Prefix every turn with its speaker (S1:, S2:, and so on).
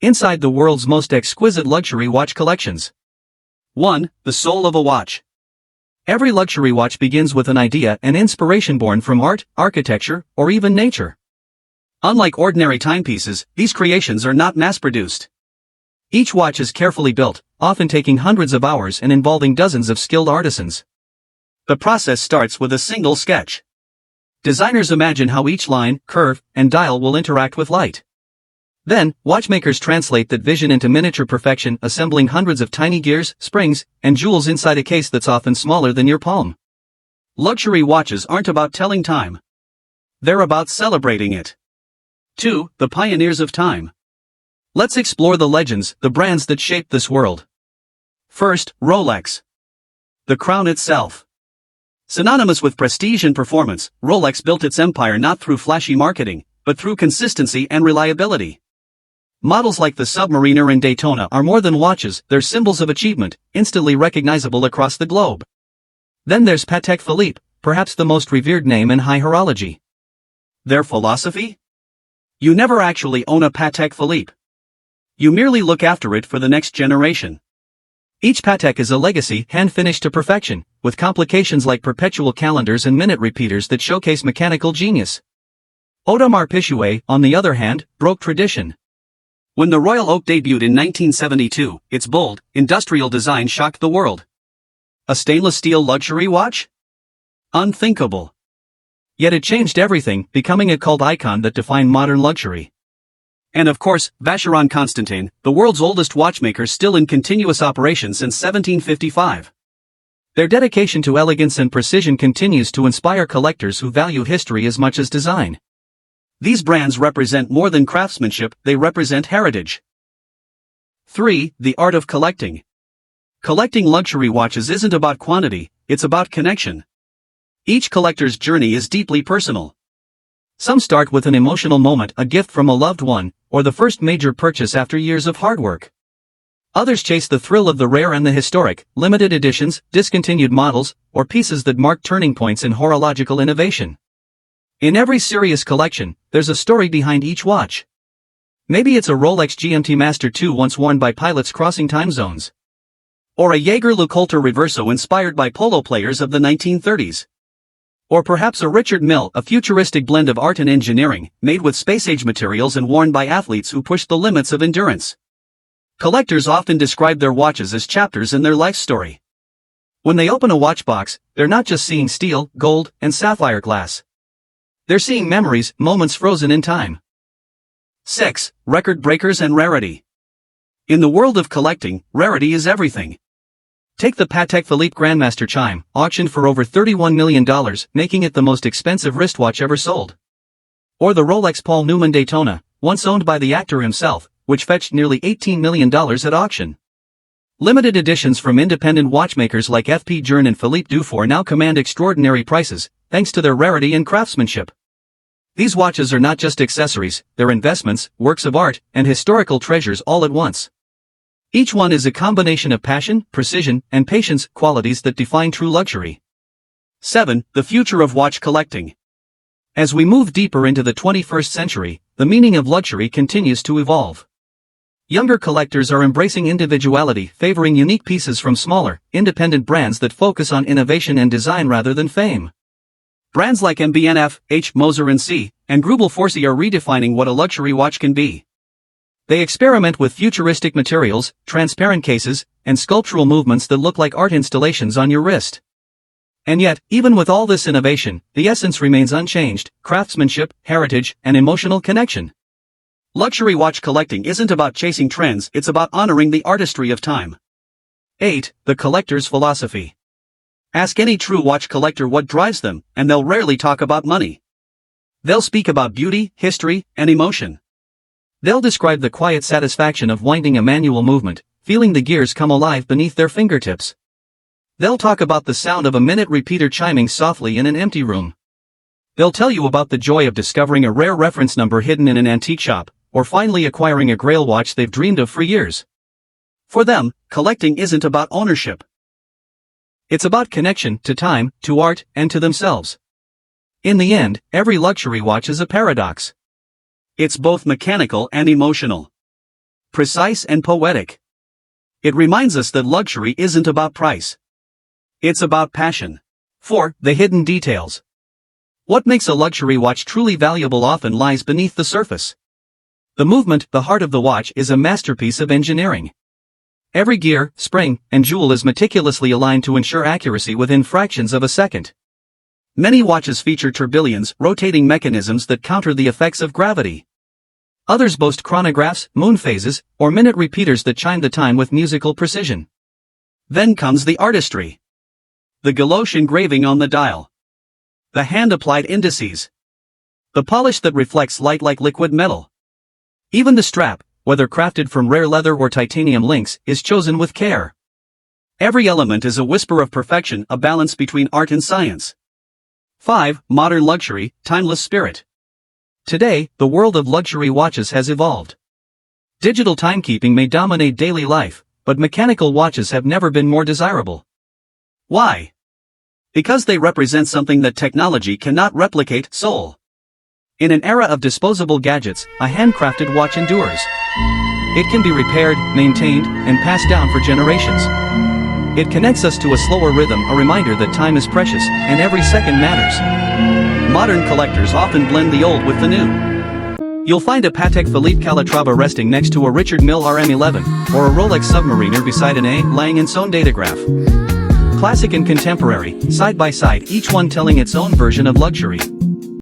S1: Inside the world's most exquisite luxury watch collections. 1. The soul of a watch. Every luxury watch begins with an idea and inspiration born from art, architecture, or even nature. Unlike ordinary timepieces, these creations are not mass-produced. Each watch is carefully built, often taking hundreds of hours and involving dozens of skilled artisans. The process starts with a single sketch. Designers imagine how each line, curve, and dial will interact with light. Then, watchmakers translate that vision into miniature perfection, assembling hundreds of tiny gears, springs, and jewels inside a case that's often smaller than your palm. Luxury watches aren't about telling time. They're about celebrating it. 2. The pioneers of time. Let's explore the legends, the brands that shaped this world. First, Rolex. The crown itself. Synonymous with prestige and performance, Rolex built its empire not through flashy marketing, but through consistency and reliability. Models like the Submariner and Daytona are more than watches, they're symbols of achievement, instantly recognizable across the globe. Then there's Patek Philippe, perhaps the most revered name in high horology. Their philosophy? You never actually own a Patek Philippe. You merely look after it for the next generation. Each Patek is a legacy, hand-finished to perfection, with complications like perpetual calendars and minute repeaters that showcase mechanical genius. Audemars Piguet, on the other hand, broke tradition. When the Royal Oak debuted in 1972, its bold, industrial design shocked the world. A stainless steel luxury watch? Unthinkable. Yet it changed everything, becoming a cult icon that defined modern luxury. And of course, Vacheron Constantin, the world's oldest watchmaker still in continuous operation since 1755. Their dedication to elegance and precision continues to inspire collectors who value history as much as design. These brands represent more than craftsmanship, they represent heritage. 3. The art of collecting. Collecting luxury watches isn't about quantity, it's about connection. Each collector's journey is deeply personal. Some start with an emotional moment, a gift from a loved one, or the first major purchase after years of hard work. Others chase the thrill of the rare and the historic, limited editions, discontinued models, or pieces that mark turning points in horological innovation. In every serious collection, there's a story behind each watch. Maybe it's a Rolex GMT Master II once worn by pilots crossing time zones. Or a Jaeger-LeCoultre Reverso inspired by polo players of the 1930s. Or perhaps a Richard Mille, a futuristic blend of art and engineering, made with space-age materials and worn by athletes who pushed the limits of endurance. Collectors often describe their watches as chapters in their life story. When they open a watch box, they're not just seeing steel, gold, and sapphire glass. They're seeing memories, moments frozen in time. 6. Record breakers and rarity. In the world of collecting, rarity is everything. Take the Patek Philippe Grandmaster chime, auctioned for over $31 million, making it the most expensive wristwatch ever sold. Or the Rolex Paul Newman Daytona, once owned by the actor himself, which fetched nearly $18 million at auction. Limited editions from independent watchmakers like F.P. Journe and Philippe Dufour now command extraordinary prices, thanks to their rarity and craftsmanship. These watches are not just accessories, they're investments, works of art, and historical treasures all at once. Each one is a combination of passion, precision, and patience, qualities that define true luxury. 7. The future of watch collecting. As we move deeper into the 21st century, the meaning of luxury continues to evolve. Younger collectors are embracing individuality, favoring unique pieces from smaller, independent brands that focus on innovation and design rather than fame. Brands like MB&F, H. Moser & C., and Grubel Forsey are redefining what a luxury watch can be. They experiment with futuristic materials, transparent cases, and sculptural movements that look like art installations on your wrist. And yet, even with all this innovation, the essence remains unchanged: craftsmanship, heritage, and emotional connection. Luxury watch collecting isn't about chasing trends, it's about honoring the artistry of time. 8. The collector's philosophy. Ask any true watch collector what drives them, and they'll rarely talk about money. They'll speak about beauty, history, and emotion. They'll describe the quiet satisfaction of winding a manual movement, feeling the gears come alive beneath their fingertips. They'll talk about the sound of a minute repeater chiming softly in an empty room. They'll tell you about the joy of discovering a rare reference number hidden in an antique shop, or finally acquiring a grail watch they've dreamed of for years. For them, collecting isn't about ownership. It's about connection to time, to art, and to themselves. In the end, every luxury watch is a paradox. It's both mechanical and emotional. precise and poetic. It reminds us that luxury isn't about price. It's about passion. 4. The hidden details. What makes a luxury watch truly valuable often lies beneath the surface. The movement, the heart of the watch, is a masterpiece of engineering. Every gear, spring, and jewel is meticulously aligned to ensure accuracy within fractions of a second. Many watches feature tourbillons, rotating mechanisms that counter the effects of gravity. Others boast chronographs, moon phases, or minute repeaters that chime the time with musical precision. Then comes the artistry. The gouache engraving on the dial. The hand-applied indices. The polish that reflects light like liquid metal. Even the strap, whether crafted from rare leather or titanium links, is chosen with care. Every element is a whisper of perfection, a balance between art and science. 5. Modern luxury, timeless spirit. Today, the world of luxury watches has evolved. Digital timekeeping may dominate daily life, but mechanical watches have never been more desirable. Why? Because they represent something that technology cannot replicate: soul. In an era of disposable gadgets, a handcrafted watch endures. It can be repaired, maintained, and passed down for generations. It connects us to a slower rhythm, a reminder that time is precious, and every second matters. Modern collectors often blend the old with the new. You'll find a Patek Philippe Calatrava resting next to a Richard Mille RM11, or a Rolex Submariner beside an A. Lange & Son datograph. Classic and contemporary, side by side, each one telling its own version of luxury.